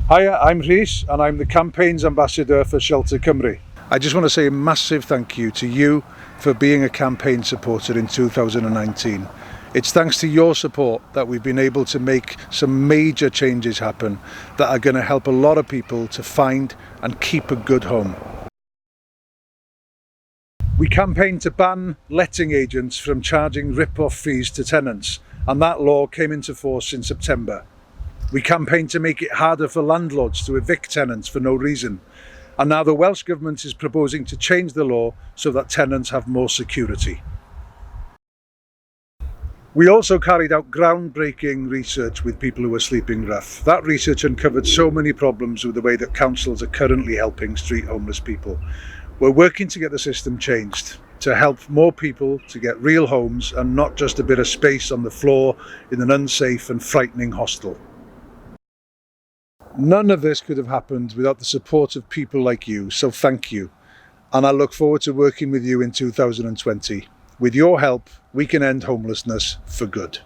Hi, I'm Rhys and I'm the campaign's ambassador for Shelter Cymru. I just want to say a massive thank you to you for being a campaign supporter in 2019. It's thanks to your support that we've been able to make some major changes happen that are going to help a lot of people to find and keep a good home. We campaigned to ban letting agents from charging rip-off fees to tenants, and that law came into force in September. We campaigned to make it harder for landlords to evict tenants for no reason, and now the Welsh Government is proposing to change the law so that tenants have more security. We also carried out groundbreaking research with people who are sleeping rough. That research uncovered so many problems with the way that councils are currently helping street homeless people. We're working to get the system changed to help more people to get real homes and not just a bit of space on the floor in an unsafe and frightening hostel. None of this could have happened without the support of people like you, so thank you. And I look forward to working with you in 2020. With your help, we can end homelessness for good.